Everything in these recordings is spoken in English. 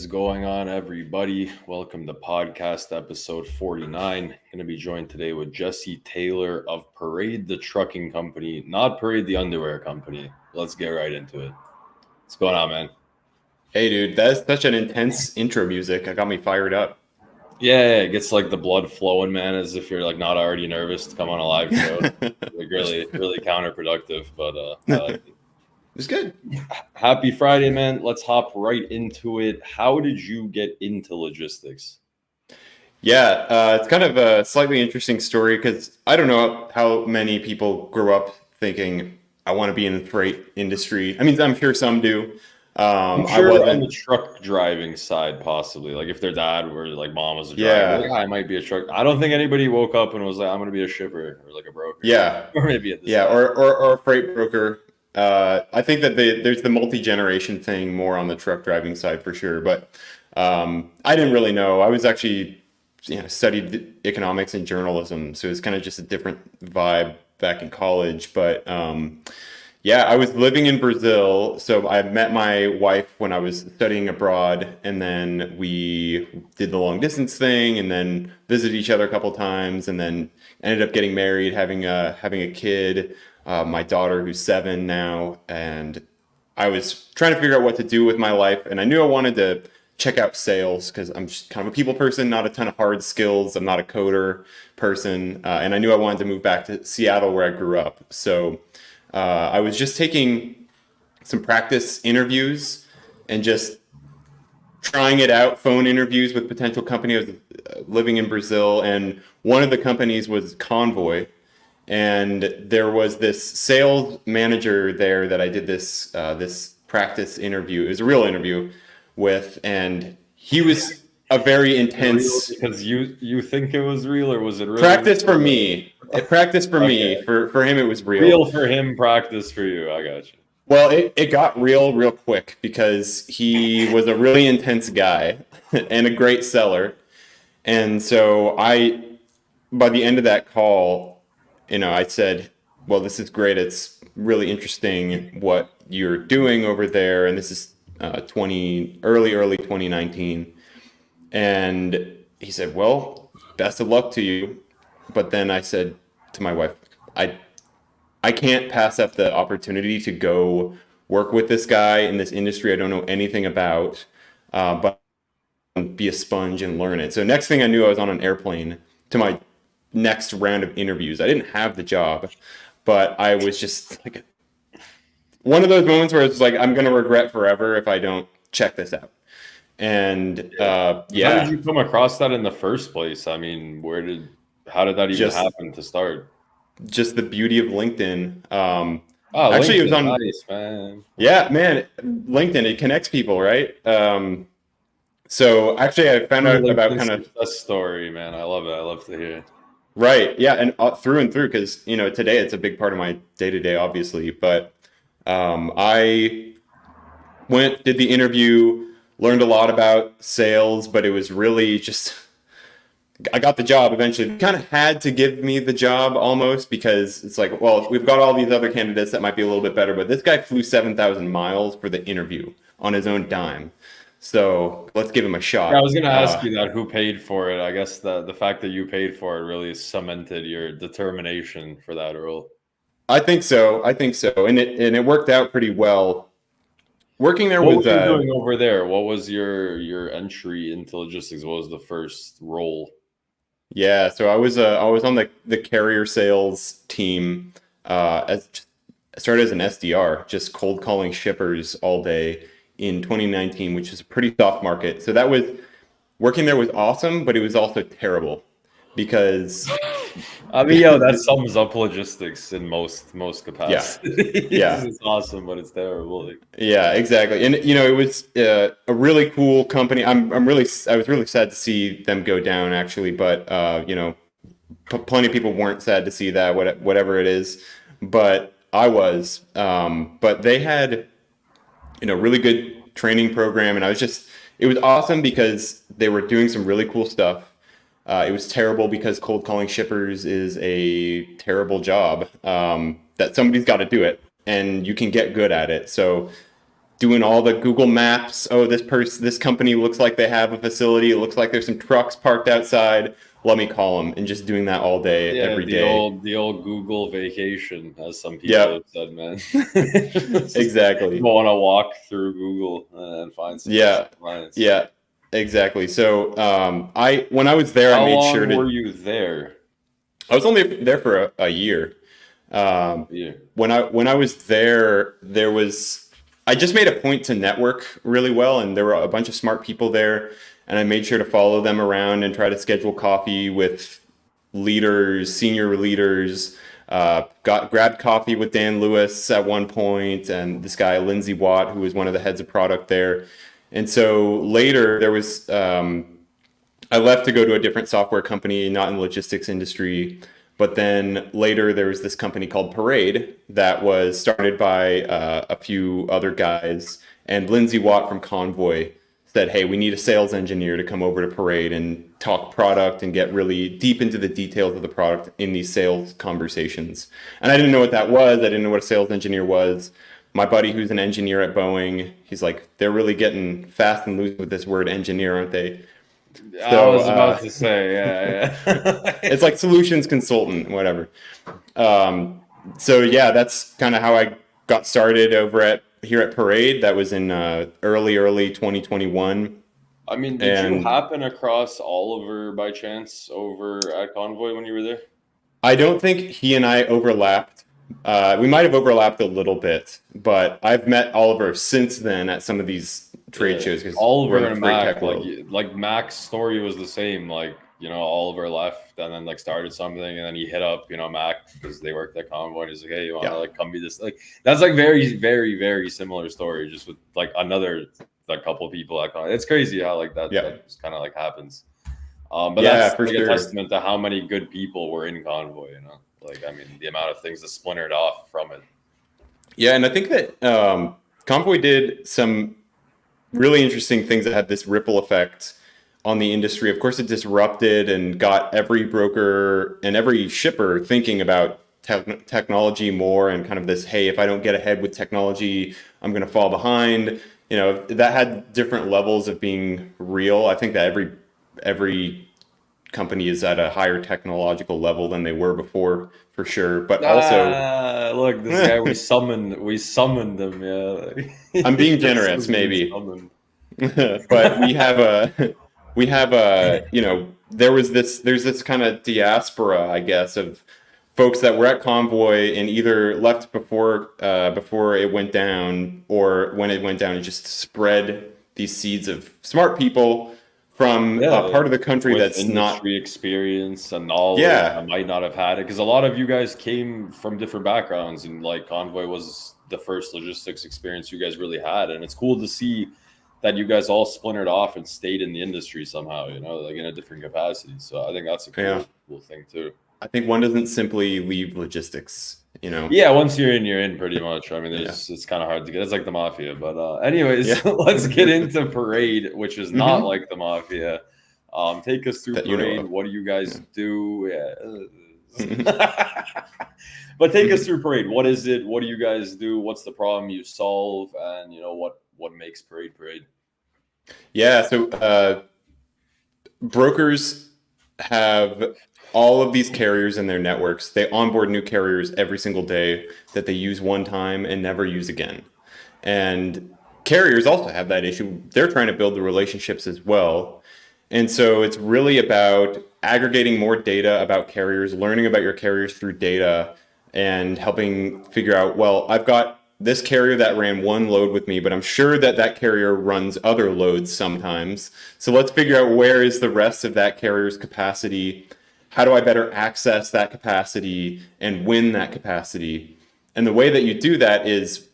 is going on, everybody? Welcome to podcast episode 49. Going to be joined today with Jesse Taylor of Parade the Trucking Company, not Parade the Underwear Company. Let's get right into it. What's going on, man? Hey, dude, that's such an intense intro music. It got me fired up. Yeah, it gets like the blood flowing, man, as if you're like not already nervous to come on a live show. Like really counterproductive, but I like it. It's good. Happy Friday, man. Let's hop right into it. How did you get into logistics? Yeah, it's kind of a slightly interesting story because I don't know how many people grow up thinking I want to be in the freight industry. I mean, I'm sure some do. I'm I sure on wasn't. the truck driving side, possibly. Like if their dad or like mom was a driver, like, I might be a truck. I don't think anybody woke up and was like, I'm going to be a shipper or like a broker. Yeah, Or maybe at the yeah, side. or a freight broker. I think that there's the multi-generation thing more on the truck driving side for sure. But I didn't really know. I was actually, studied economics and journalism, so it was kind of just a different vibe back in college. But yeah, I was living in Brazil, so I met my wife when I was studying abroad, and then we did the long distance thing, and then visited each other a couple times, and then ended up getting married, having a kid, my daughter who's 7 now, and I was trying to figure out what to do with my life, and I knew I wanted to check out sales because I'm just kind of a people person, not a ton of hard skills. I'm not a coder person, and I knew I wanted to move back to Seattle where I grew up, so. I was just taking some practice interviews and just trying it out, phone interviews with potential companies. I was living in Brazil, and one of the companies was Convoy, and there was this sales manager there that I did this practice interview. It was a real interview with, and he was a very intense. Because you think it was real, or was it real? Practice for me. Practice for Okay. me. For him, it was real. Real for him, practice for you. I got you. Well, it got real quick because he was a really intense guy and a great seller. And so by the end of that call, I said, well, this is great. It's really interesting what you're doing over there. And this is early 2019. And he said, well, best of luck to you. But then I said to my wife, I can't pass up the opportunity to go work with this guy in this industry I don't know anything about, but be a sponge and learn it. So next thing I knew, I was on an airplane to my next round of interviews. I didn't have the job, but I was just like one of those moments where it's like, I'm going to regret forever if I don't check this out. And How did you come across that in the first place? I mean, how did that even happen to start? Just the beauty of LinkedIn. Actually, it was on. Nice, man. Yeah, man, LinkedIn, it connects people, right? So actually, I found out about kind of a story, man. I love it. I love to hear it. Right. Yeah, and through and through, because today it's a big part of my day to day, obviously. But I did the interview, learned a lot about sales, but it was really just. I got the job eventually. They kind of had to give me the job almost because it's like, well, we've got all these other candidates that might be a little bit better, but this guy flew 7,000 miles for the interview on his own dime. So let's give him a shot. Yeah, I was going to ask you that, who paid for it. I guess the fact that you paid for it really cemented your determination for that role. I think so. And it worked out pretty well. Working there What were you doing over there? What was your entry into logistics? What was the first role? Yeah, so I was on the carrier sales team. I started as an SDR, just cold calling shippers all day in 2019, which is a pretty soft market. So working there was awesome, but it was also terrible because I mean, that sums up logistics in most capacity. Yeah. It's awesome, but it's terrible. Yeah, exactly. And it was a really cool company. I was really sad to see them go down actually, but plenty of people weren't sad to see that, whatever it is. But I was. But they had really good training program, and it was awesome because they were doing some really cool stuff. It was terrible because cold calling shippers is a terrible job, that somebody's got to do it and you can get good at it. So doing all the Google Maps. Oh, this company looks like they have a facility. It looks like there's some trucks parked outside. Let me call them, and just doing that all day, Yeah, every day. the old Google vacation, as some people have Yep, said, man. Just exactly. go on a walk through Google and find some Yeah, clients. yeah, exactly. So I when I was there, I How made sure long were to. you there? I was only there for a year. Um, Yeah. when I was there, there was I just made a point to network really well, and there were a bunch of smart people there, and I made sure to follow them around and try to schedule coffee with leaders, senior leaders. Got grabbed coffee with Dan Lewis at one point, and this guy Lindsay Watt, who was one of the heads of product there. And so later there was I left to go to a different software company, not in the logistics industry. But then later, there was this company called Parade that was started by a few other guys. And Lindsay Watt from Convoy said, "Hey, we need a sales engineer to come over to Parade and talk product and get really deep into the details of the product in these sales conversations." And I didn't know what that was. I didn't know what a sales engineer was. My buddy, who's an engineer at Boeing, he's like, "They're really getting fast and loose with this word engineer, aren't they?" I So was about to say, yeah, it's like solutions consultant, whatever. Um, so yeah, that's kind of how I got started over at here at Parade. That was in early 2021, I mean, did you and happen across Oliver by chance over at Convoy when you were there? I don't think he and I overlapped. We might have overlapped a little bit, but I've met Oliver since then at some of these trade Yeah, shows because we're in Oliver the and freight Mac, tech world. like Mac's story was the same. Like, Oliver left and then like started something, and then he hit up Mac because they worked at Convoy. And he's like, "Hey, you want to Yeah, like come be this?" Like that's like very very very similar story, just with like another like couple people at Convoy. It's crazy how like yeah, that just kind of like happens. But yeah, that's for like a sure. testament to how many good people were in Convoy. Like I mean, the amount of things that splintered off from it. Yeah, and I think that Convoy did some really interesting things that had this ripple effect on the industry. Of course, it disrupted and got every broker and every shipper thinking about technology more and kind of this, hey, if I don't get ahead with technology, I'm going to fall behind. That had different levels of being real. I think that every company is at a higher technological level than they were before, for sure. But also, Ah, look, this guy we summoned him. Yeah, I'm he being just generous, was being maybe. summoned. But there's this kind of diaspora, I guess, of folks that were at Convoy and either left before it went down, or when it went down, it just spread these seeds of smart people from a Yeah, part of the country with that's not. industry experience and knowledge, I Yeah, might not have had it because a lot of you guys came from different backgrounds, and like Convoy was the first logistics experience you guys really had, and it's cool to see that you guys all splintered off and stayed in the industry somehow, like in a different capacity. So I think that's a yeah. cool thing too. I think one doesn't simply leave logistics. Yeah, once you're in pretty much. I mean, Yeah, it's kind of hard to get. It's like the mafia, but anyways, yeah. let's get into Parade, which is not Hmm. like the mafia. Take us through That you know Parade. of. What do you guys do? Yeah. Yeah. But take us through Parade. What is it? What do you guys do? What's the problem you solve? And what makes Parade? Yeah, so brokers have all of these carriers in their networks. They onboard new carriers every single day that they use one time and never use again. And carriers also have that issue. They're trying to build the relationships as well. And so it's really about aggregating more data about carriers, learning about your carriers through data, and helping figure out, well, I've got this carrier that ran one load with me, but I'm sure that that carrier runs other loads sometimes. So let's figure out where is the rest of that carrier's capacity. How do I better access that capacity and win that capacity? And the way that you do that is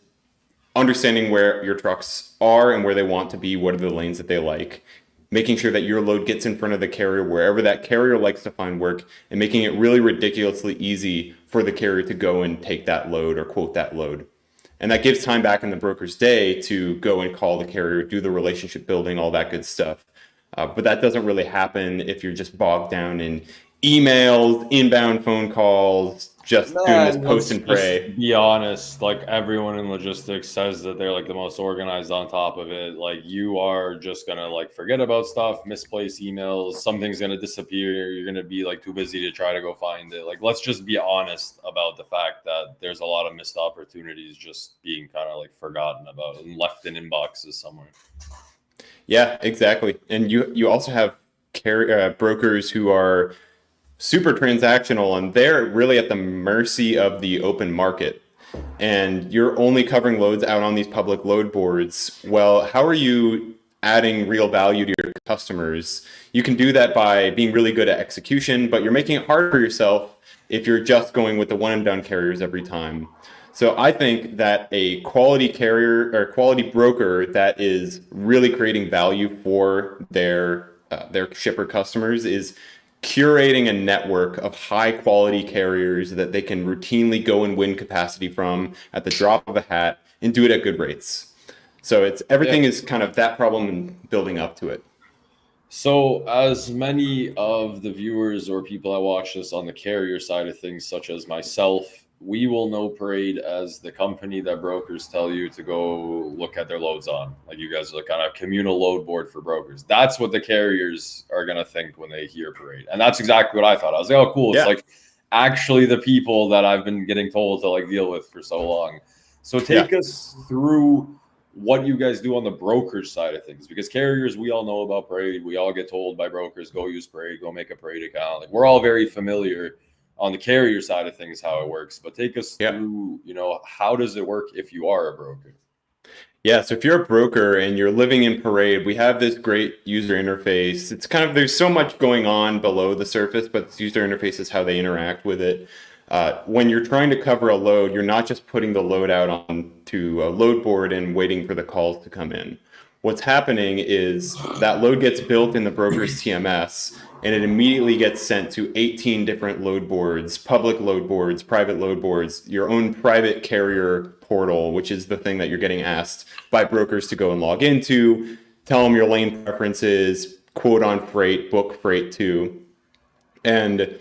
understanding where your trucks are and where they want to be, what are the lanes that they like, making sure that your load gets in front of the carrier wherever that carrier likes to find work, and making it really ridiculously easy for the carrier to go and take that load or quote that load. And that gives time back in the broker's day to go and call the carrier, do the relationship building, all that good stuff. But that doesn't really happen if you're just bogged down in emails, inbound phone calls, just doing this Man, post let's and just pray. be honest. Like everyone in logistics says that they're like the most organized on top of it. Like you are just gonna like forget about stuff, misplace emails, something's gonna disappear. You're gonna be like too busy to try to go find it. Like let's just be honest about the fact that there's a lot of missed opportunities just being kind of like forgotten about and left in inboxes somewhere. Yeah, exactly. And you also have brokers who are super transactional, and they're really at the mercy of the open market. And you're only covering loads out on these public load boards. Well, how are you adding real value to your customers? You can do that by being really good at execution, but you're making it hard for yourself if you're just going with the one and done carriers every time. So I think that a quality carrier or quality broker that is really creating value for their shipper customers is curating a network of high quality carriers that they can routinely go and win capacity from at the drop of a hat and do it at good rates. So it's Yeah. everything is kind of that problem and building up to it. So, as many of the viewers or people that watch this on the carrier side of things, such as myself, we will know Parade as the company that brokers tell you to go look at their loads on. Like you guys are kind of communal load board for brokers. That's what the carriers are going to think when they hear Parade. And that's exactly what I thought. I was like, oh, cool. It's Yeah. like actually the people that I've been getting told to like deal with for so long. So, take us through what you guys do on the brokerage side of things, because carriers, we all know about Parade. We all get told by brokers, go use Parade, go make a Parade account. Like we're all very familiar on the carrier side of things how it works. But take us through, how does it work if you are a broker? Yeah, so if you're a broker and you're living in Parade, we have this great user interface. It's kind of, there's so much going on below the surface, but this user interface is how they interact with it. When you're trying to cover a load, you're not just putting the load out onto a load board and waiting for the calls to come in. What's happening is that load gets built in the broker's TMS, and it immediately gets sent to 18 different load boards, public load boards, private load boards, your own private carrier portal, which is the thing that you're getting asked by brokers to go and log into, tell them your lane preferences, quote on freight, book freight to. And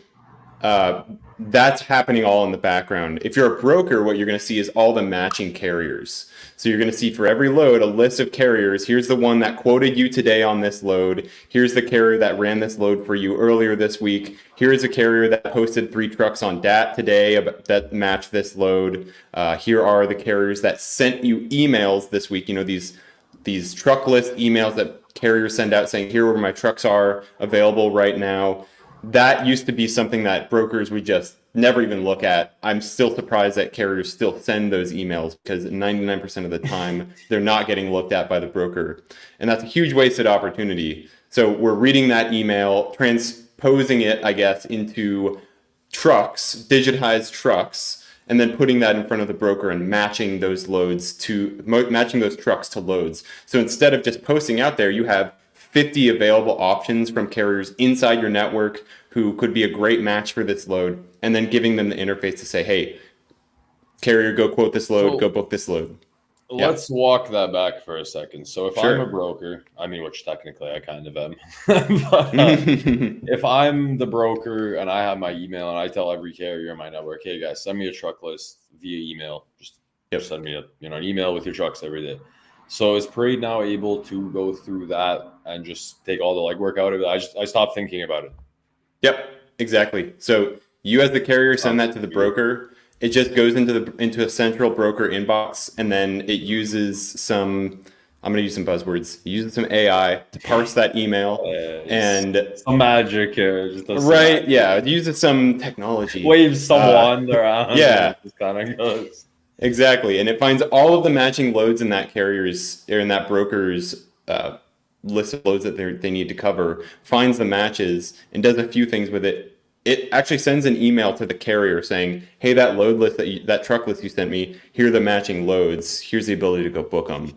that's happening all in the background. If you're a broker, what you're going to see is all the matching carriers. So you're going to see for every load a list of carriers. Here's the one that quoted you today on this load. Here's the carrier that ran this load for you earlier this week. Here's a carrier that posted 3 trucks on DAT today that match this load. Here are the carriers that sent you emails this week. You know, these truck list emails that carriers send out saying, here where my trucks are available right now. That used to be something that brokers would just never even look at. I'm still surprised that carriers still send those emails because 99% of the time they're not getting looked at by the broker. And that's a huge wasted opportunity. So we're reading that email, transposing it, I guess, into trucks, digitized trucks, and then putting that in front of the broker and matching those trucks to loads. So instead of just posting out there, you have 50 available options from carriers inside your network who could be a great match for this load, and then giving them the interface to say, hey, carrier, go quote this load, go book this load. Let's walk that back for a second. So if I'm a broker, I mean, which technically I kind of am, but if I'm the broker and I have my email and I tell every carrier in my network, hey guys, send me a truck list via email. Just send me an email with your trucks every day. So is Parade now able to go through that and just take all the legwork out of it? I stopped thinking about it. Yep, exactly. So you as the carrier send that to the broker. It just goes into a central broker inbox, and then it uses some, I'm going to use some buzzwords. It uses some AI to parse that email and some magic here. It uses some technology. Waves some wand around. Yeah. It just kind of goes. Exactly. And it finds all of the matching loads in that carrier's or in that broker's list of loads that they need to cover, finds the matches, and does a few things with it. It actually sends an email to the carrier saying, hey, that load list, that truck list you sent me, here are the matching loads. Here's the ability to go book them.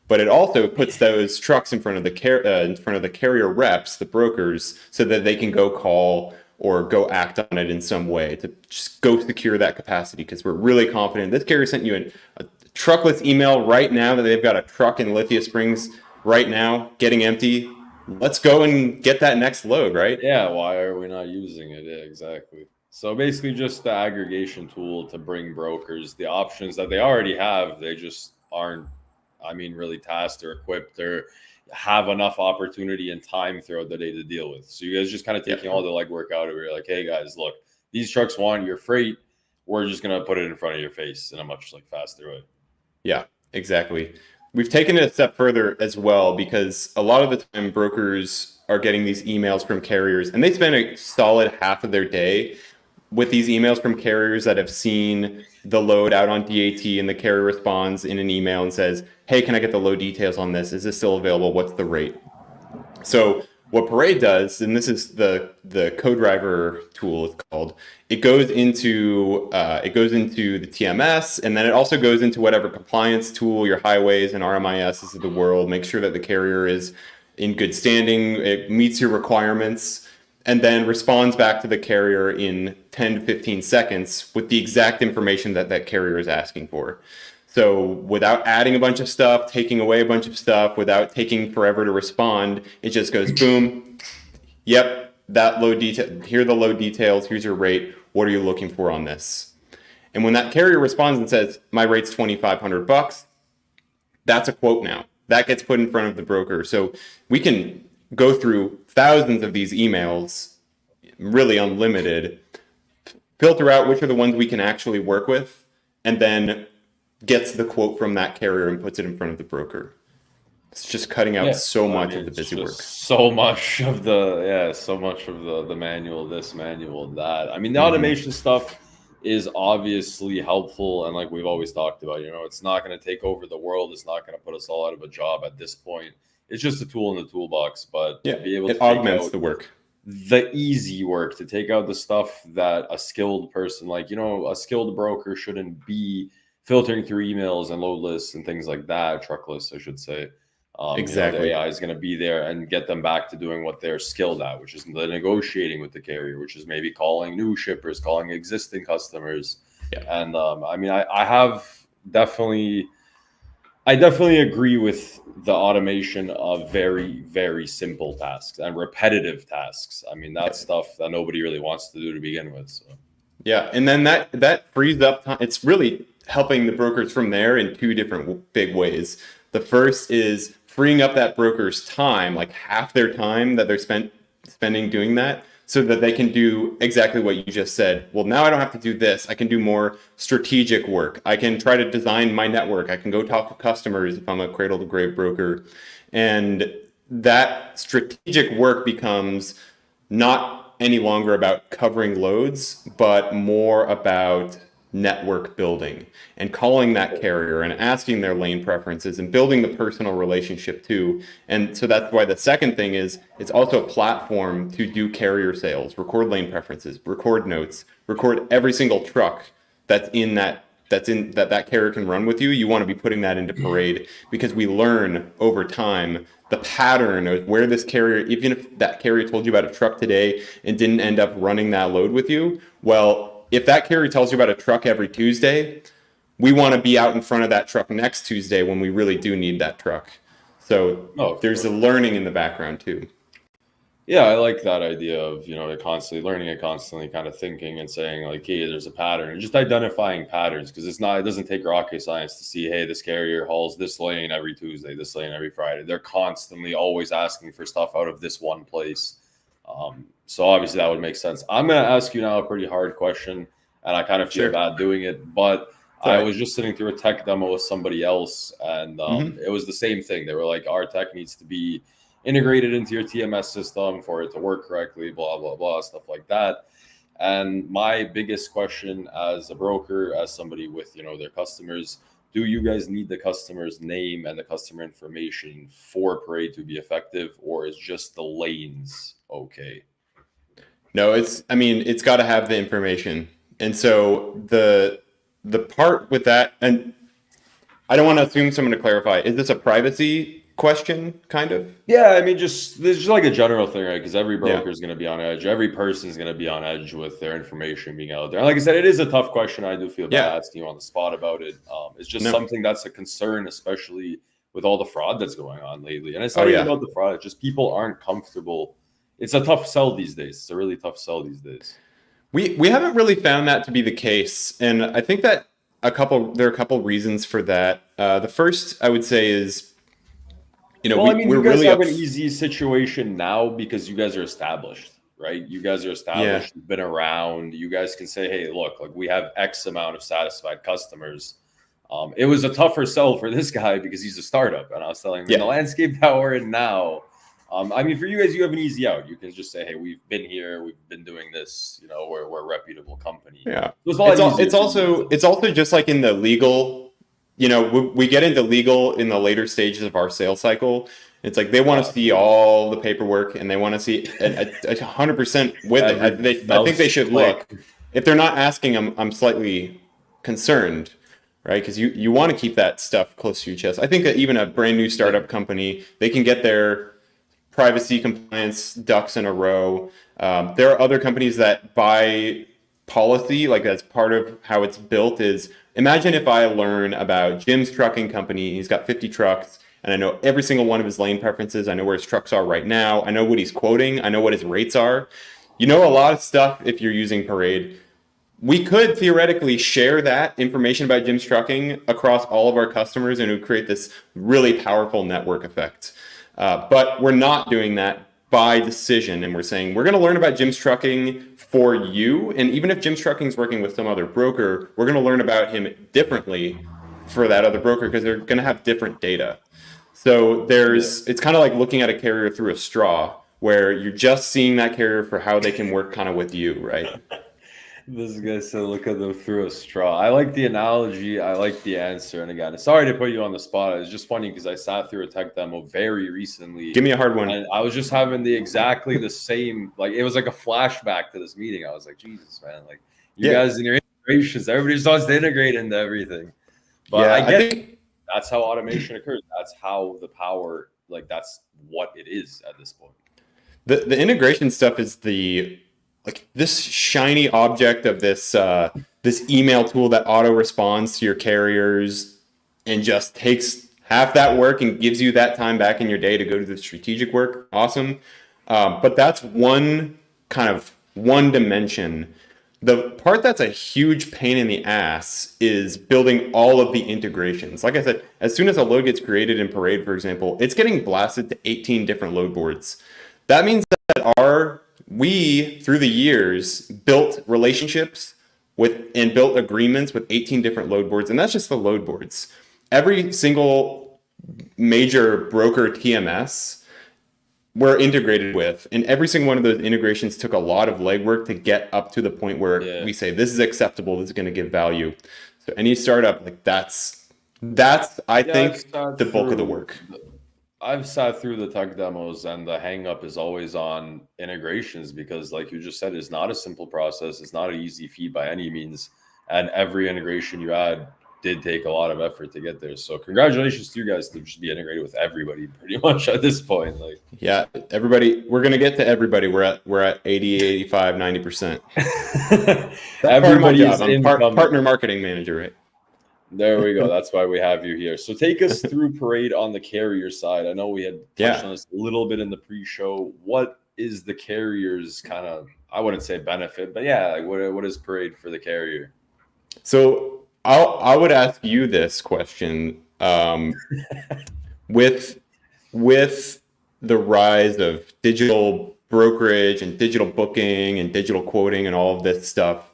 But it also puts those trucks in front of the carrier reps, the brokers, so that they can go call or go act on it in some way to just go secure that capacity, because we're really confident. This carrier sent you a truck list email right now that they've got a truck in Lithia Springs right now getting empty. let's go and get that next load, right? Yeah, why are we not using it? Yeah, exactly. So basically, just the aggregation tool to bring brokers the options that they already have. They just aren't, I mean, really tasked or equipped or have enough opportunity and time throughout the day to deal with. So you guys just kind of Yeah. taking all the legwork out of it. You're like, hey guys, look, these trucks want your freight. We're just gonna put it in front of your face in a much like faster way. Yeah, exactly. We've taken it a step further as well because a lot of the time brokers are getting these emails from carriers and they spend a solid half of their day with these emails from carriers that have seen the load out on DAT and the carrier responds in an email and says, "Hey, can I get the load details on this? Is this still available? What's the rate?" So what Parade does, and this is the co-driver tool, it's called. It goes into the TMS, and then it also goes into whatever compliance tool, your highways and RMISs of the world. Make sure that the carrier is in good standing, it meets your requirements, and then responds back to the carrier in 10 to 15 seconds with the exact information that that carrier is asking for. So without adding a bunch of stuff, taking away a bunch of stuff, without taking forever to respond, it just goes boom. Yep, that load detail. Here are the load details. Here's your rate. What are you looking for on this? And when that carrier responds and says, "My rate's $2,500," that's a quote now. That gets put in front of the broker. So we can go through thousands of these emails, really unlimited, filter out which are the ones we can actually work with, and then gets the quote from that carrier and puts it in front of the broker. It's just cutting out Yeah, so I much mean, of the it's busy work. just so much of the manual, this manual, that. I mean, the Mm-hmm. automation stuff is obviously helpful, and like we've always talked about, it's not going to take over the world. It's not going to put us all out of a job at this point. It's just a tool in the toolbox, but to Yeah, be able it to take augments out the work. the easy work, to take out the stuff that a skilled person, like, a skilled broker shouldn't be filtering through emails and load lists and things like that, truck lists, I should say. The Exactly. AI is going to be there and get them back to doing what they're skilled at, which is the negotiating with the carrier, which is maybe calling new shippers, calling existing customers. Yeah. And I mean, definitely, I definitely agree with the automation of very, very simple tasks and repetitive tasks. I mean, Yeah. that's stuff that nobody really wants to do to begin with. So, Yeah, and then that frees up time. It's really helping the brokers from there in two different big ways. The first is freeing up that broker's time, like half their time that they're spending doing that, so that they can do exactly what you just said. Well, now I don't have to do this. I can do more strategic work. I can try to design my network. I can go talk to customers if I'm a cradle to grave broker. And that strategic work becomes not any longer about covering loads, but more about network building and calling that carrier and asking their lane preferences and building the personal relationship too. And so that's why the second thing is it's also a platform to do carrier sales, record lane preferences, record notes, record every single truck that carrier can run with you. You want to be putting that into Parade because we learn over time the pattern of where this carrier, even if that carrier told you about a truck today and didn't end up running that load with you, well, if that carrier tells you about a truck every Tuesday, we want to be out in front of that truck next Tuesday when we really do need that truck. So no, of there's a course. learning in the background too. Yeah, I like that idea of, constantly learning and constantly kind of thinking and saying like, hey, there's a pattern, and just identifying patterns, because it doesn't take rocket science to see, hey, this carrier hauls this lane every Tuesday, this lane every Friday. They're constantly always asking for stuff out of this one place. So obviously that would make sense. I'm going to ask you now a pretty hard question, and I kind of feel Sure. bad doing it, but It's all I right. was just sitting through a tech demo with somebody else, and Mm-hmm. it was the same thing. They were like, our tech needs to be integrated into your TMS system for it to work correctly, blah, blah, blah, stuff like that. And my biggest question as a broker, as somebody with, their customers, do you guys need the customer's name and the customer information for Parade to be effective, or is just the lanes okay? No, I mean, it's got to have the information. And so the part with that, and I don't want to assume, so I'm going to clarify. Is this a privacy question, kind of? Yeah, I mean, just there's just like a general thing, right? Because every Yeah. broker is going to be on edge. Every person is going to be on edge with their information being out there. And like I said, it is a tough question. I do feel bad Yeah. asking you on the spot about it. It's just No. something that's a concern, especially with all the fraud that's going on lately. And it's Oh not even yeah. about the fraud. It's just people aren't comfortable. It's a tough sell these days. It's a really tough sell these days. We haven't really found that to be the case, and I think that there are a couple reasons for that. The first I would say is, Well, I mean, we're you guys really have up. an easy situation now because you guys are established, right? You guys are Yeah, established, you've been around. You guys can say, hey, look, like we have X amount of satisfied customers. It was a tougher sell for this guy because he's a startup. And I was telling him in the yeah, landscape that we're in now, I mean, for you guys, you have an easy out. You can just say, hey, we've been here, we've been doing this, we're a reputable company. yeah. So it's a lot easier for you guys. It's also just like in the legal. We get into legal in the later stages of our sales cycle. It's like they want to see all the paperwork and they want to see 100% with it. I think they should look. If they're not asking, I'm slightly concerned, right? Because you want to keep that stuff close to your chest. I think that even a brand new startup company, they can get their privacy compliance ducks in a row. There are other companies that by policy, like that's part of how it's built, is imagine if I learn about Jim's trucking company. He's got 50 trucks and I know every single one of his lane preferences. I know where his trucks are right now. I know what he's quoting. I know what his rates are. You know a lot of stuff if you're using Parade. We could theoretically share that information about Jim's trucking across all of our customers and it would create this really powerful network effect. But we're not doing that by decision. And we're saying we're going to learn about Jim's trucking for you. And even if Jim's trucking is working with some other broker, we're going to learn about him differently for that other broker because they're going to have different data. So it's kind of like looking at a carrier through a straw where you're just seeing that carrier for how they can work kind of with you, right? This guy said, look at them through a straw. I like the analogy. I like the answer. And again, sorry to put you on the spot. It's just funny because I sat through a tech demo very recently. Give me a hard one. And I was just having exactly the same, like, it was like a flashback to this meeting. I was like, Jesus, man, like you guys in your integrations, everybody just wants to integrate into everything. But I think that's how automation occurs. That's how the power, like that's what it is at this point. The integration stuff is this shiny object of this email tool that auto responds to your carriers and just takes half that work and gives you that time back in your day to go to the strategic work. Awesome. But that's one dimension. The part that's a huge pain in the ass is building all of the integrations. Like I said, as soon as a load gets created in Parade, for example, it's getting blasted to 18 different load boards. That means that we, through the years, built relationships and built agreements with 18 different load boards, and that's just the load boards. Every single major broker TMS we're integrated with, and every single one of those integrations took a lot of legwork to get up to the point where we say this is acceptable, this is going to give value. So any startup, like that's I think the bulk of the work. I've sat through the tech demos and the hang up is always on integrations because like you just said, it's not a simple process. It's not an easy feat by any means. And every integration you add did take a lot of effort to get there. So congratulations to you guys to just be integrated with everybody pretty much at this point. Like everybody, we're going to get to everybody. We're at 80, 85, 90%. Everybody's I'm partner marketing manager, right? There we go. That's why we have you here. So take us through Parade on the carrier side. I know we had touched on this a little bit in the pre-show. What is the carrier's kind of, I wouldn't say benefit, but like what is Parade for the carrier? So I would ask you this question. With the rise of digital brokerage and digital booking and digital quoting and all of this stuff,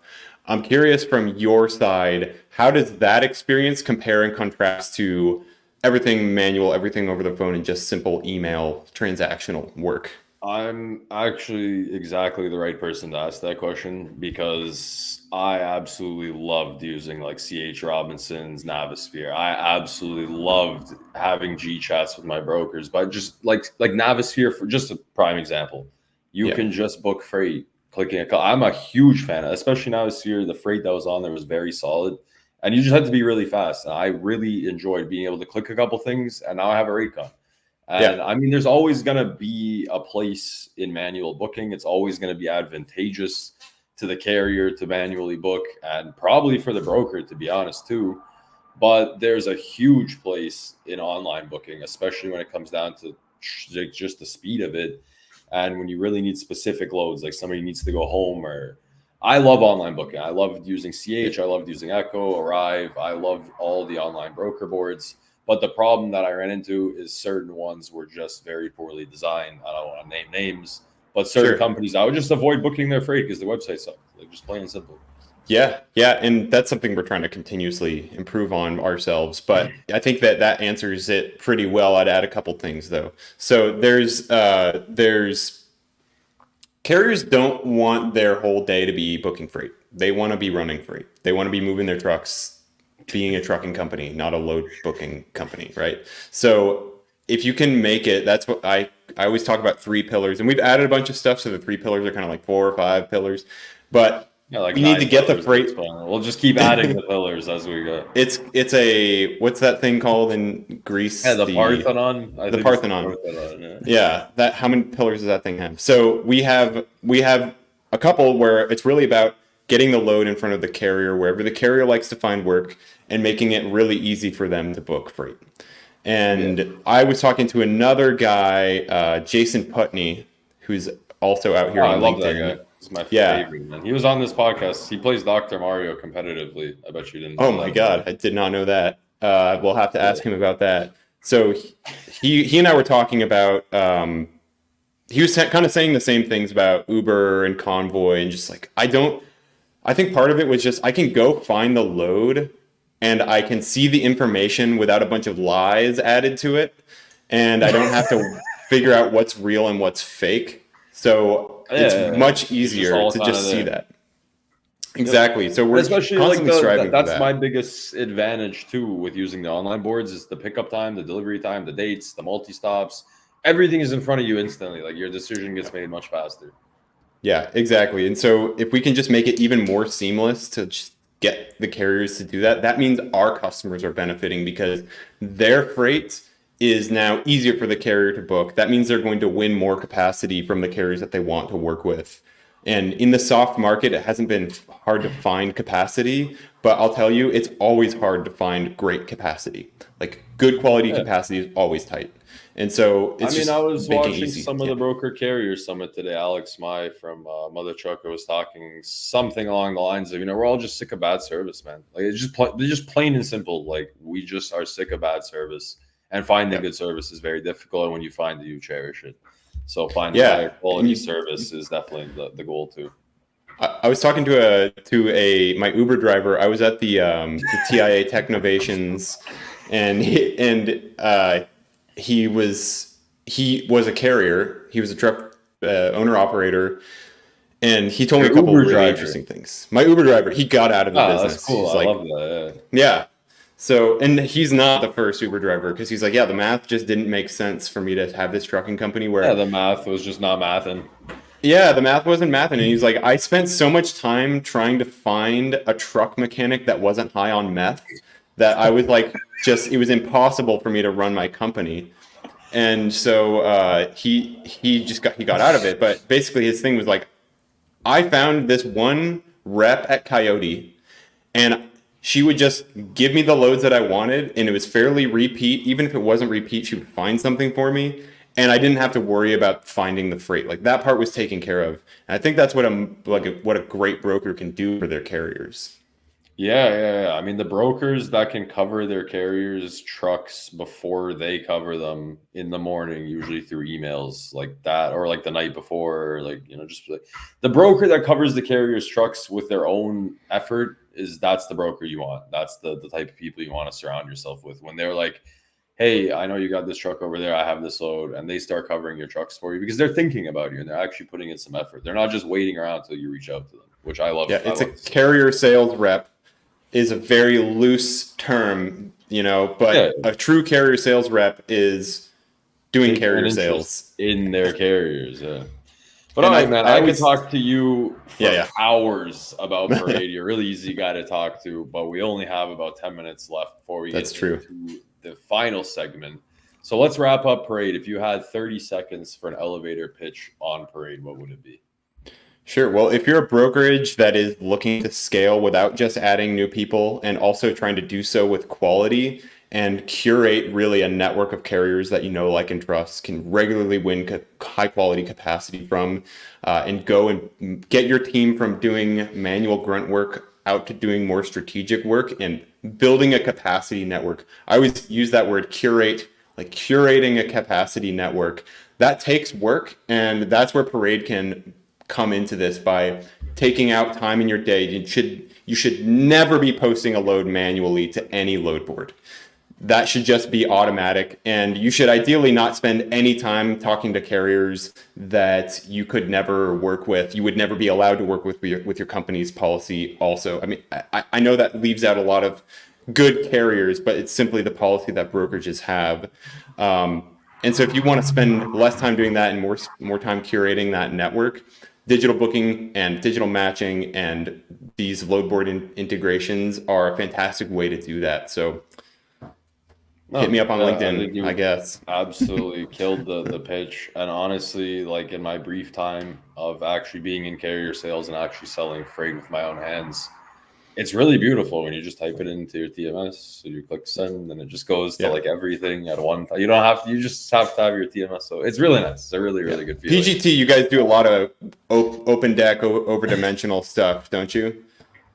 I'm curious from your side, how does that experience compare and contrast to everything manual, everything over the phone, and just simple email transactional work? I'm actually exactly the right person to ask that question because I absolutely loved using like CH Robinson's Navisphere. I absolutely loved having G chats with my brokers, but just like Navisphere, for just a prime example, you can just book freight clicking a call. I'm a huge fan, especially Navisphere. The freight that was on there was very solid. And you just had to be really fast. And I really enjoyed being able to click a couple things, and now I have a rate con. And I mean, there's always going to be a place in manual booking. It's always going to be advantageous to the carrier to manually book, and probably for the broker, to be honest, too. But there's a huge place in online booking, especially when it comes down to just the speed of it. And when you really need specific loads, like somebody needs to go home, or I love online booking. I loved using CH. I loved using Echo, Arrive. I loved all the online broker boards. But the problem that I ran into is certain ones were just very poorly designed. I don't want to name names, but certain companies, I would just avoid booking their freight because the website sucked. Like, just plain and simple. Yeah, and that's something we're trying to continuously improve on ourselves. But I think that answers it pretty well. I'd add a couple things though. So there's carriers don't want their whole day to be booking freight. They want to be running freight. They want to be moving their trucks, being a trucking company, not a load booking company, right? So if you can make it, that's what I always talk about 3 pillars, and we've added a bunch of stuff. So the 3 pillars are kind of like 4 or 5 pillars, but yeah, like we need to get the freight. We'll just keep adding the pillars as we go. It's a, what's that thing called in Greece? Yeah, the Parthenon. The Parthenon. Yeah. That, how many pillars does that thing have? So we have a couple where it's really about getting the load in front of the carrier, wherever the carrier likes to find work, and making it really easy for them to book freight. And I was talking to another guy, Jason Putney, who's also out here on LinkedIn. I love that guy. He's my favorite, man. He was on this podcast. He plays Dr. Mario competitively. I bet you didn't know that. Oh my God, I did not know that. We'll have to ask him about that. So he and I were talking about, he was kind of saying the same things about Uber and Convoy, and just like, I think part of it was just, I can go find the load and I can see the information without a bunch of lies added to it. And I don't have to figure out what's real and what's fake. So it's much easier to just see that. Exactly. So we're especially constantly striving for that. That's my biggest advantage too with using the online boards is the pickup time, the delivery time, the dates, the multi-stops. Everything is in front of you instantly. Like your decision gets made much faster. Yeah, exactly. And so if we can just make it even more seamless to just get the carriers to do that, that means our customers are benefiting because their freight is now easier for the carrier to book. That means they're going to win more capacity from the carriers that they want to work with. And in the soft market, it hasn't been hard to find capacity, but I'll tell you, it's always hard to find great capacity. Like good quality capacity is always tight. And so it's I was watching some of the broker carrier summit today. Alex Mai from Mother Trucker was talking something along the lines of, we're all just sick of bad service, man. Like it's just plain and simple. Like we just are sick of bad service. And finding good service is very difficult. And when you find it, you cherish it. So finding higher quality service is definitely the goal too. I was talking to my Uber driver. I was at the TIA Technovations, and he was a carrier. He was a truck owner operator. And he told me a couple of really interesting things. My Uber driver, he got out of the business. That's cool. I love that. Yeah. So, and he's not the first Uber driver because he's like, the math just didn't make sense for me to have this trucking company where the math was just not mathing. Yeah, the math wasn't mathing. And he's like, I spent so much time trying to find a truck mechanic that wasn't high on meth that I was like, it was impossible for me to run my company. And so he got out of it. But basically his thing was like, I found this one rep at Coyote and she would just give me the loads that I wanted, and it was fairly repeat. Even if it wasn't repeat, she would find something for me, and I didn't have to worry about finding the freight. Like that part was taken care of. And I think that's what a great broker can do for their carriers. Yeah. I mean, the brokers that can cover their carriers' trucks before they cover them in the morning, usually through emails like that, or like the night before, or like, just like the broker that covers the carriers' trucks with their own effort that's the broker you want. That's the type of people you want to surround yourself with when they're like, hey, I know you got this truck over there. I have this load. And they start covering your trucks for you because they're thinking about you and they're actually putting in some effort. They're not just waiting around until you reach out to them, which I love. Yeah, it's a carrier sales rep is a very loose term, but a true carrier sales rep is doing carrier sales in their carriers. Yeah. But all right, man, I could talk to you for hours about Parade. You're a really easy guy to talk to, but we only have about 10 minutes left before we get into the final segment. So let's wrap up Parade. If you had 30 seconds for an elevator pitch on Parade, what would it be? Sure. Well, if you're a brokerage that is looking to scale without just adding new people and also trying to do so with quality and curate really a network of carriers that you know, like, and trust, can regularly win high quality capacity from, and go and get your team from doing manual grunt work out to doing more strategic work and building a capacity network. I always use that word curate, like curating a capacity network. That takes work, and that's where Parade can come into this by taking out time in your day. You should never be posting a load manually to any load board. That should just be automatic, and you should ideally not spend any time talking to carriers that you could never work with. You would never be allowed to work with your company's policy also. I mean, I know that leaves out a lot of good carriers, but it's simply the policy that brokerages have. And so if you want to spend less time doing that and more time curating that network, digital booking and digital matching and these load board integrations are a fantastic way to do that. So hit me up on LinkedIn, I guess. Absolutely killed the pitch. And honestly, like in my brief time of actually being in carrier sales and actually selling freight with my own hands, it's really beautiful when you just type it into your TMS. So you click send and it just goes to like everything at one time. You don't have to, you just have to have your TMS. So it's really nice. It's a really, really good feeling. PGT, you guys do a lot of open deck, over dimensional stuff, don't you?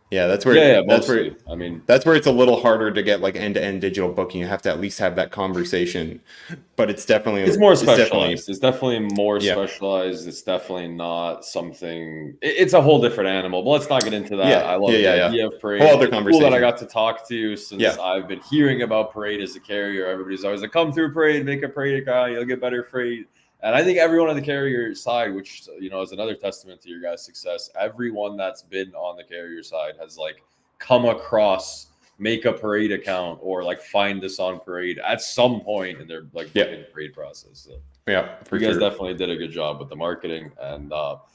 Yeah, that's where that's where it's a little harder to get like end-to-end digital booking. You have to at least have that conversation, but it's more specialized. It's definitely more specialized. It's definitely not something. It's a whole different animal. But let's not get into that. I love the idea of Parade. Whole other conversation. Cool that I got to talk to you since I've been hearing about Parade as a carrier. Everybody's always like, "Come through Parade, make a Parade account, you'll get better freight." And I think everyone on the carrier side, which, you know, is another testament to your guys' success, everyone that's been on the carrier side has like come across make a Parade account or like find us on Parade at some point in their like Parade process. So you guys definitely did a good job with the marketing. And all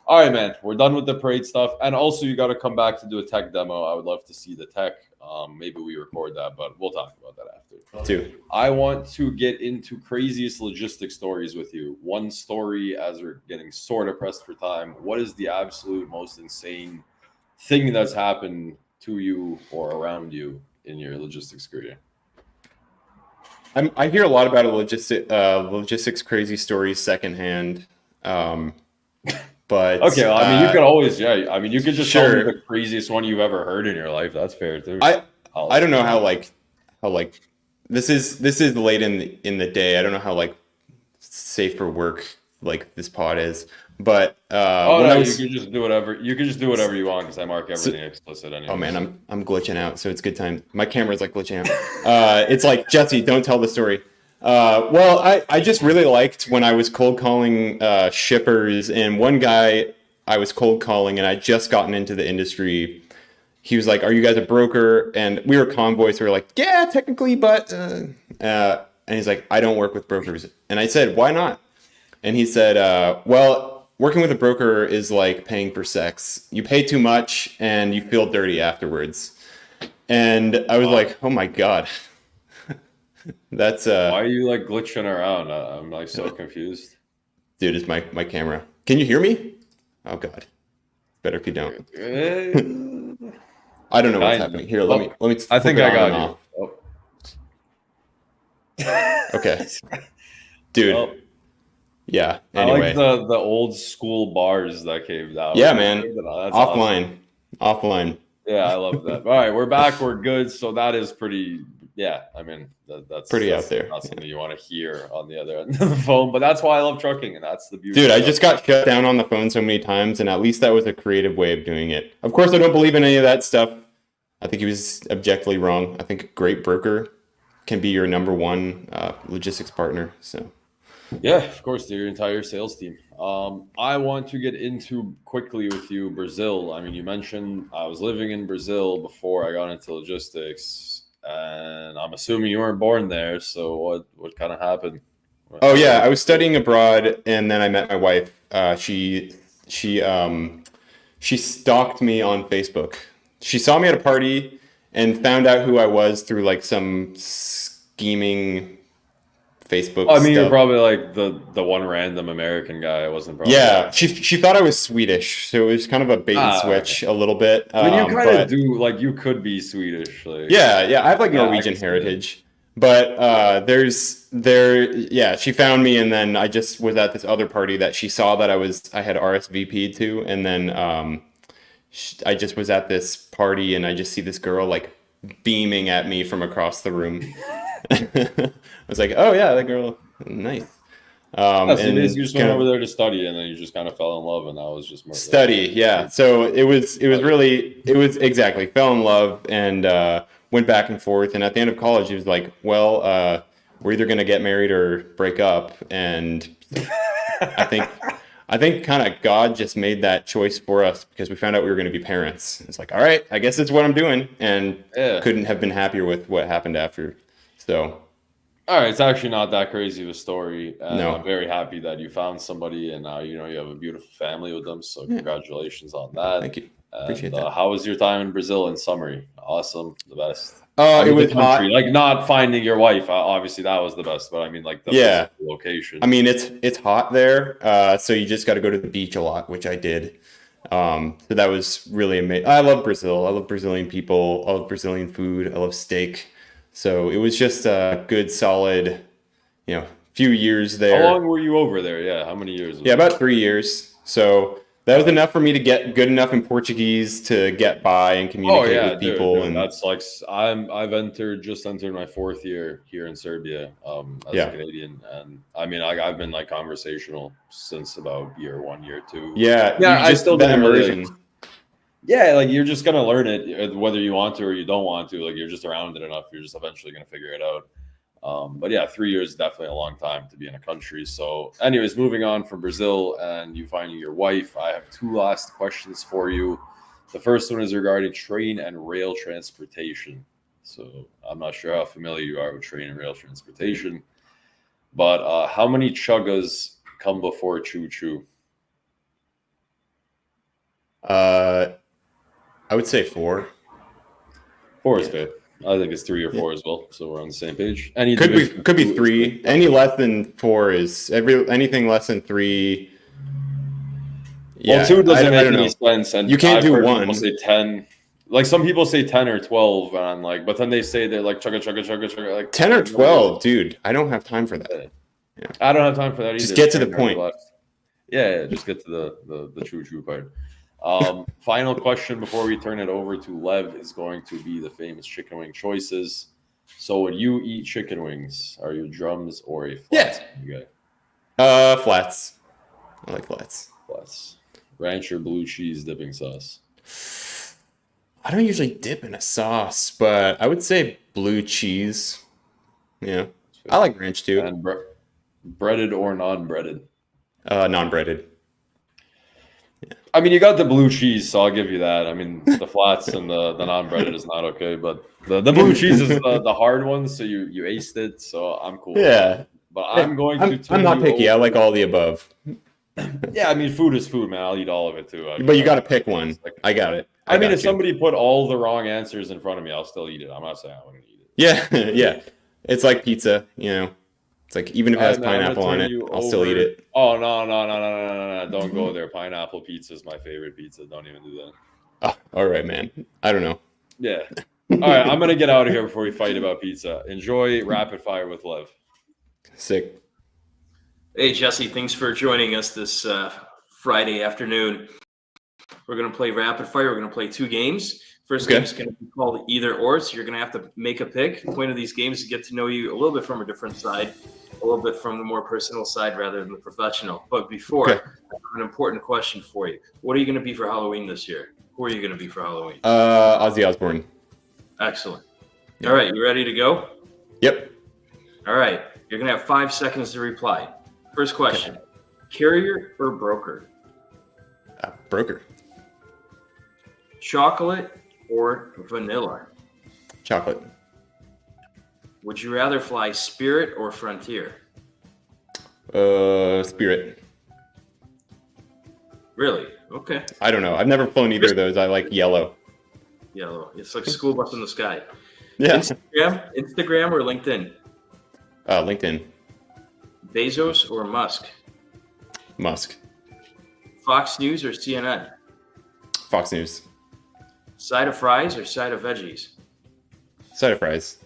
right, man, we're done with the Parade stuff. And also you got to come back to do a tech demo. I would love to see the tech. Maybe we record that, but we'll talk about that after. I want to get into craziest logistics stories with you. One story, as we're getting sort of pressed for time. What is the absolute most insane thing that's happened to you or around you in your logistics career? I hear a lot about logistics crazy stories secondhand. But okay, well, I mean, you could always, you could just tell me the craziest one you've ever heard in your life. That's fair too. I don't know how this is late in the day. I don't know how like safe for work like this pod is, but you could just do whatever you want because I mark everything explicit anyway. Oh man, I'm glitching out, so it's good time. My camera's like glitching out. It's like, Jesse, don't tell the story. Well, I just really liked when I was cold calling shippers, and one guy I was cold calling, and I'd just gotten into the industry. He was like, "Are you guys a broker?" And we were convoys. So we were like, "Yeah, technically, but..." And he's like, "I don't work with brokers." And I said, "Why not?" And he said, "Well, working with a broker is like paying for sex. You pay too much and you feel dirty afterwards." And I was like, "Oh my God." That's why are you like glitching around? I'm like so confused. Dude, it's my camera. Can you hear me? Oh God. Better if you don't. I don't know what's happening. Here, let me I think I got you. Okay. Dude. Yeah. Anyway. I like the old school bars that came out. Yeah, man. Offline. Awesome. Offline. Yeah, I love that. All right, we're back. We're good. So that is pretty. Yeah, I mean that's pretty out there. Not something you want to hear on the other end of the phone, but that's why I love trucking, and that's the beauty. Dude, I just got shut down on the phone so many times, and at least that was a creative way of doing it. Of course, I don't believe in any of that stuff. I think he was objectively wrong. I think a great broker can be your number one logistics partner. So, yeah, of course, they're your entire sales team. I want to get into quickly with you Brazil. I mean, you mentioned I was living in Brazil before I got into logistics. And I'm assuming you weren't born there, so what kind of happened? Oh yeah, I was studying abroad, and then I met my wife. She stalked me on Facebook. She saw me at a party and found out who I was through like some scheming Facebook I mean, you're stuff. probably like the one random American guy. I wasn't probably Yeah, like, she thought I was Swedish, so it was kind of a bait and okay. switch a little bit. I mean, you kind of But do like you could be Swedish, like yeah, I have like yeah, I Norwegian can see that. heritage, but yeah, she found me, and then I just was at this other party that she saw that I had RSVP'd to, and then I just was at this party, and I just see this girl like beaming at me from across the room. I was like, oh yeah, that girl, nice. Yeah, so you basically And just went kind over of there to study, and then you just kind of fell in love, and that was just more like study, yeah. So it was exactly fell in love and went back and forth. And at the end of college, he was like, well, we're either gonna get married or break up. And I think I think kind of God just made that choice for us because we found out we were going to be parents. It's like, all right, I guess it's what I'm doing, and yeah. couldn't have been happier with what happened after. So, All right, it's actually not that crazy of a story, and I'm no, very happy that you found somebody, and now you know you have a beautiful family with them. So yeah, congratulations on that. thank you, And appreciate that. how was your time in Brazil in summary? Awesome, the best. I It mean, the was country, hot. like not finding your wife. Obviously, that was the best, but I mean, like the Yeah, physical location. I mean it's hot there, so you just got to go to the beach a lot, which I did. So that was really amazing. I love Brazil. I love Brazilian people. I love Brazilian food. I love steak. So it was just a good, solid, few years How there. long were you over there? Yeah, how many years Yeah, was it? about 3 years. So that was enough for me to get good enough in Portuguese to get by and Oh communicate yeah, with people. dude, And that's like I've just entered my fourth year here in Serbia, as a yeah, Canadian, and I mean I've been like conversational since about year one, year two. yeah, Yeah, you I just still that didn't really like. immersion. Yeah, like you're just gonna learn it whether you want to or you don't want to. Like you're just around it enough, you're just eventually gonna figure it out. But yeah, 3 years is definitely a long time to be in a country. So, anyways, moving on from Brazil and you finding your wife, I have two last questions for you. The first one is regarding train and rail transportation. So, I'm not sure how familiar you are with train and rail transportation, but how many chuggas come before choo choo? Uh, I would say four. Four is Yeah, fair. I think it's three or yeah. four as well. So, we're on the same page. Any Could be division of could be two is good. three. Any less than four is anything less than three. Well, Yeah, two doesn't I make don't any know. sense, You and can't I've do heard people one. say 10. Like some people say 10 or 12, and like, but then they say they're like chugga chugga chugga chugga. Like 10 or nobody 12, dude. I don't have time for that. really. Yeah. I don't have time for that Just either. The get to the train already point. left. Yeah, just get to the choo choo part. Final question before we turn it over to Lev is going to be the famous chicken wing choices. So, would you eat chicken wings? Are you drums or a Yeah. flats guy? Flats. I like flats. Flats. Ranch or blue cheese dipping sauce? I don't usually dip in a sauce, but I would say blue cheese. Yeah. I like ranch too. And breaded or non-breaded? Non-breaded. I mean, you got the blue cheese, so I'll give you that. I mean, the flats and the non-breaded is not okay, but the blue cheese is the hard one, so you aced it, so I'm cool with that. Yeah. But Yeah. I'm going to I'm turn not you picky. I like over. all the above. Yeah, I mean, food is food, man. I'll eat all of it too. I But mean, you I got to don't pick care. one. It's like, I got it. I I mean, if got you. somebody put all the wrong answers in front of me, I'll still eat it. I'm not saying I wouldn't eat it. Yeah. Yeah. It's like pizza. It's like even if it All has right, man. I'm gonna pineapple on turn it, you I'll still eat over. it. Oh no! Don't go there. Pineapple pizza is my favorite pizza. Don't even do that. Oh, all right, man. I don't know. Yeah. All right, I'm gonna get out of here before we fight about pizza. Enjoy rapid fire with Lev. Sick. Hey, Jesse, thanks for joining us this Friday afternoon. We're going to play rapid fire. We're going to play two games. First game is going to be called either or, so you're going to have to make a pick. The point of these games is to get to know you a little bit from a different side, a little bit from the more personal side rather than the professional. But before, I have an important question for you. What are you going to be for Halloween this year? Who are you going to be for Halloween? Ozzy Osbourne. Excellent. Yeah. All right, you ready to go? Yep. All right, you're going to have 5 seconds to reply. First question, carrier or broker? Broker. Chocolate or vanilla? Chocolate. Would you rather fly Spirit or Frontier? Spirit. Really? Okay. I don't know. I've never flown either of those. I like yellow. Yellow. It's like a school bus in the sky. Yeah. Instagram or LinkedIn? LinkedIn. Bezos or Musk? Musk. Fox News or CNN? Fox News. Side of fries or side of veggies? Side of fries.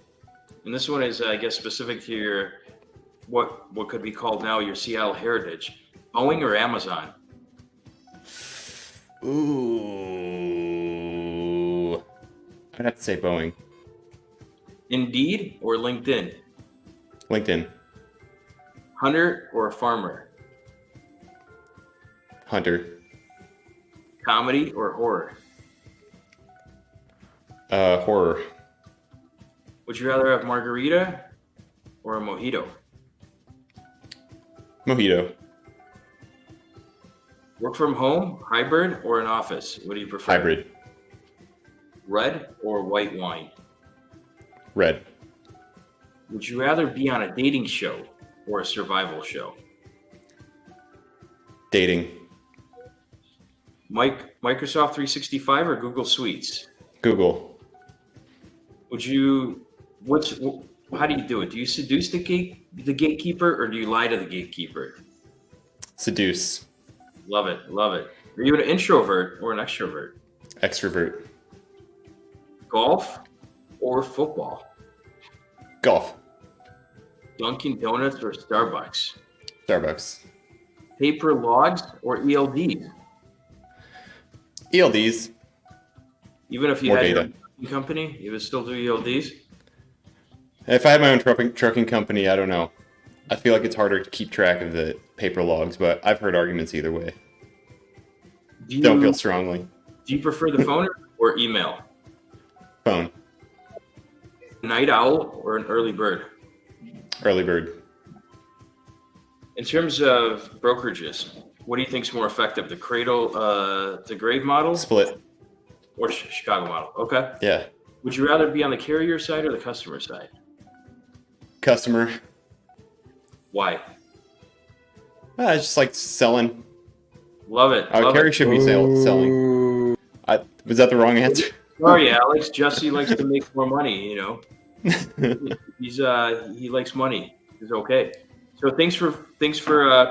And this one is, I guess, specific to your what could be called now your Seattle heritage. Boeing or Amazon? Ooh. I'd have to say Boeing. Indeed or LinkedIn? LinkedIn. Hunter or farmer? Hunter. Comedy or horror? Horror. Would you rather have margarita or a mojito? Mojito. Work from home, hybrid, or an office? What do you prefer? Hybrid. Red or white wine? Red. Would you rather be on a dating show or a survival show? Dating. Microsoft 365 or Google Suites? Google. How do you do it? Do you seduce the gatekeeper, or do you lie to the gatekeeper? Seduce. Love it. Are you an introvert or an extrovert? Extrovert. Golf or football? Golf. Dunkin' Donuts or Starbucks? Starbucks. Paper logs or ELDs? ELDs. Even if you More had data. your company, you would still do ELDs? If I had my own trucking company, I don't know. I feel like it's harder to keep track of the paper logs, but I've heard arguments either way. Don't feel strongly. Do you prefer the phone or email? Phone. Night owl or an early bird? Early bird. In terms of brokerages, what do you think is more effective, the cradle to grave model Split. or Chicago model? Okay. Yeah. Would you rather be on the carrier side or the customer side? Customer. Why? I just like selling. Love it. Carrier should be selling. Was that the wrong answer? Sorry, Alex. Jesse likes to make more money. You know, he likes money. It's okay. So thanks for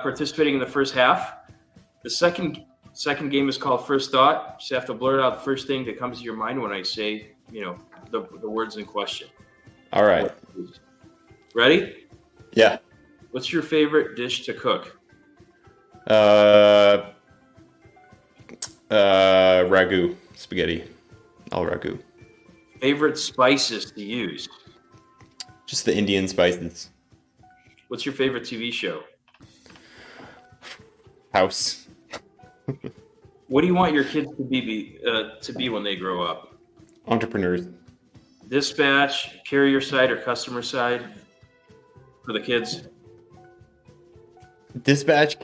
participating in the first half. The second game is called First Thought. Just have to blurt out the first thing that comes to your mind when I say, the words in question. All right. Ready? Yeah. What's your favorite dish to cook? Ragu. Spaghetti. All ragu. Favorite spices to use? Just the Indian spices. What's your favorite TV show? House. What do you want your kids to be when they grow up? Entrepreneurs. Dispatch, carrier side or customer side for the kids? Dispatch.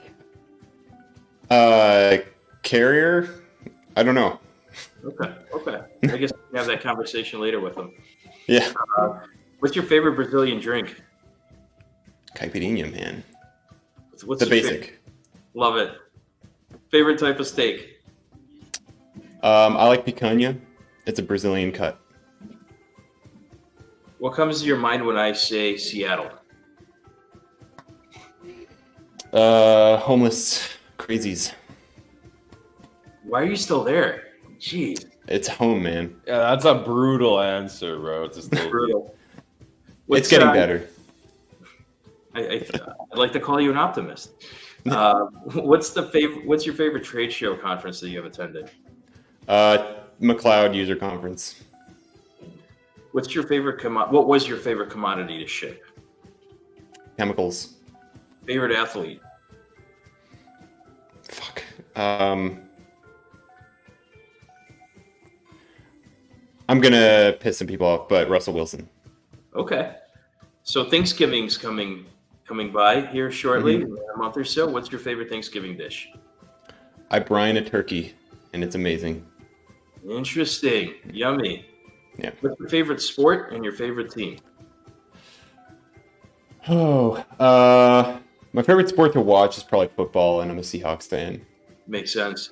Carrier. I don't know. Okay. I guess we can have that conversation later with them. Yeah. What's your favorite Brazilian drink? Caipirinha, man. What's The your basic. Love it. Favorite type of steak? I like picanha. It's a Brazilian cut. What comes to your mind when I say Seattle? Homeless crazies. Why are you still there? Jeez. It's home, man. Yeah, that's a brutal answer, bro. It's Brutal. It's getting better. I'd like to call you an optimist. What's your favorite trade show conference that you have attended? McLeod User Conference. What was your favorite commodity to ship? Chemicals. Favorite athlete? Fuck. I'm gonna piss some people off, but Russell Wilson. Okay. So Thanksgiving's coming by here shortly, in a month or so. What's your favorite Thanksgiving dish? I brine a turkey, and it's amazing. Interesting. Yummy. Yeah. What's your favorite sport and your favorite team? My favorite sport to watch is probably football, and I'm a Seahawks fan. Makes sense.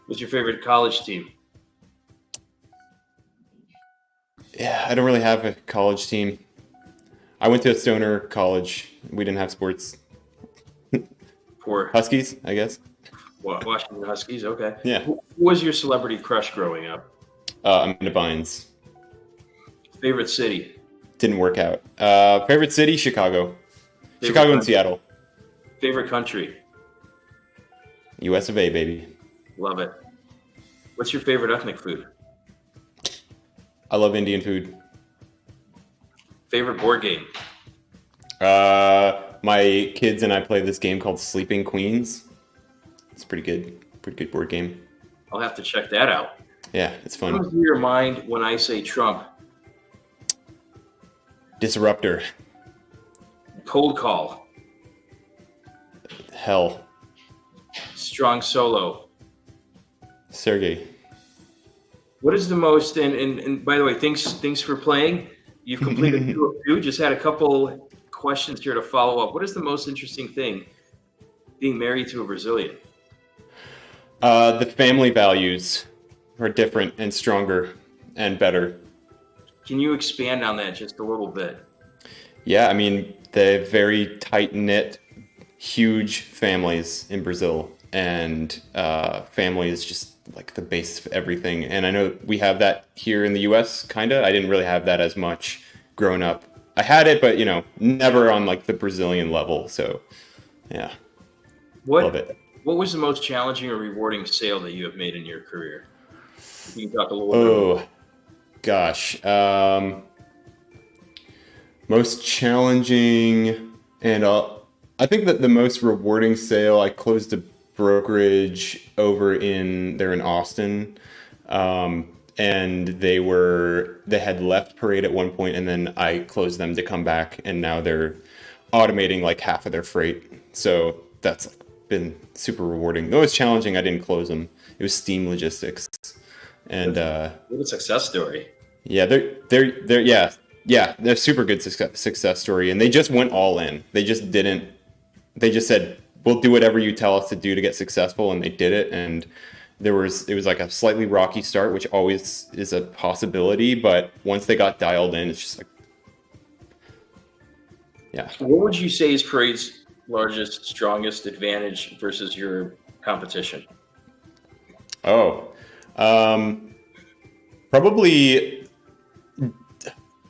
What's your favorite college team? Yeah, I don't really have a college team. I went to a stoner college. We didn't have sports. For Huskies, I guess. Washington Huskies. Okay. Yeah. Who was your celebrity crush growing up? Amanda Bynes. Favorite city? Didn't work out. Favorite city? Chicago. Chicago and Seattle. Favorite country? US of A, baby. Love it. What's your favorite ethnic food? I love Indian food. Favorite board game? My kids and I play this game called Sleeping Queens. It's pretty good. Pretty good board game. I'll have to check that out. Yeah, it's fun. What comes to your mind when I say Trump? Disruptor. Cold call. Hell. Strong solo. Sergey. What is the most, and by the way, thanks for playing. You've completed 2 of 2. Just had a couple questions here to follow up. What is the most interesting thing being married to a Brazilian? The family values are different and stronger and better. Can you expand on that just a little bit? Yeah, I mean, they're very tight-knit, huge families in Brazil, and family is just like the base of everything. And I know we have that here in the US, kind of. I didn't really have that as much growing up. I had it, but, never on like the Brazilian level. So, yeah, love it. What was the most challenging or rewarding sale that you have made in your career? You can talk a little bit. Gosh. Most challenging, and I think that the most rewarding sale, I closed a brokerage over they're in Austin, and they had left Parade at one point, and then I closed them to come back, and now they're automating like half of their freight. So that's been super rewarding. Though it's challenging, I didn't close them. It was Steam Logistics, and what a success story. Yeah, they're super good success story, and they just went all in. They just said, we'll do whatever you tell us to do to get successful, and they did it. And it was like a slightly rocky start, which always is a possibility, but once they got dialed in, it's just like, yeah. What would you say is Parade's largest, strongest advantage versus your competition? Probably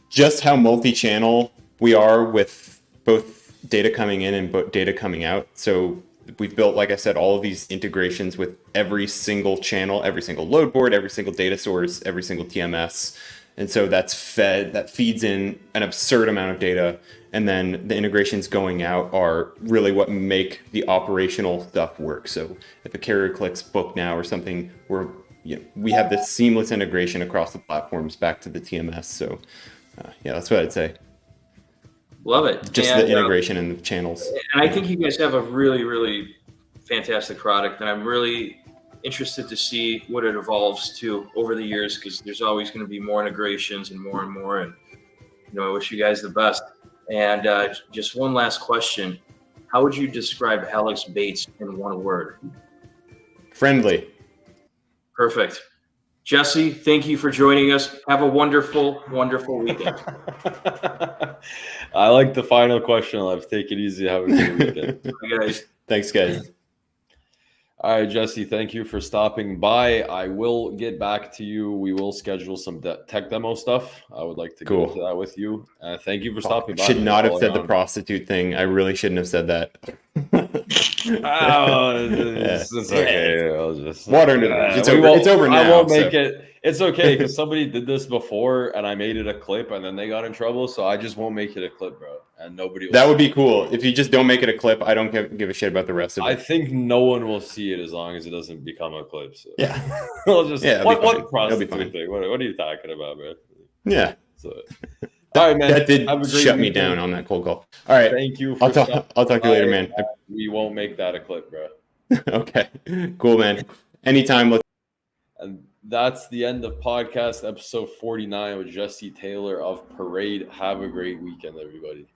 just how multi-channel we are with both data coming in and data coming out. So we've built, like I said, all of these integrations with every single channel, every single load board, every single data source, every single TMS. And so that feeds in an absurd amount of data. And then the integrations going out are really what make the operational stuff work. So if a carrier clicks book now or something, we have this seamless integration across the platforms back to the TMS. So yeah, that's what I'd say. Love it. Just the integration and the channels. And I think you guys have a really, really fantastic product, and I'm really interested to see what it evolves to over the years, because there's always going to be more integrations and more. And I wish you guys the best. And just one last question: how would you describe Alex Bates in one word? Friendly. Perfect. Jesse, thank you for joining us. Have a wonderful, wonderful weekend. I like the final question. Let's take it easy. Have a good weekend. Bye, guys. Thanks, guys. All right, Jesse, thank you for stopping by. I will get back to you. We will schedule some tech demo stuff. I would like to go into that with you. Thank you for stopping by. Should not have said the prostitute thing. I really shouldn't have said that. It's okay. I'll just water into it. It's over now. I won't make it. It's okay because somebody did this before and I made it a clip and then they got in trouble. So I just won't make it a clip, bro. And nobody will. That would be cool. If you just don't make it a clip, I don't give a shit about the rest of it. I think no one will see it as long as it doesn't become a clip. So. Yeah. I'll just, what prostitute thing? What are you talking about, bro? Yeah. So, all right, man. That did shut me down on that cold call. All right. Thank you. I'll talk to you later, man. We won't make that a clip, bro. Okay. Cool, man. Anytime. And that's the end of podcast episode 49 with Jesse Taylor of Parade. Have a great weekend, everybody.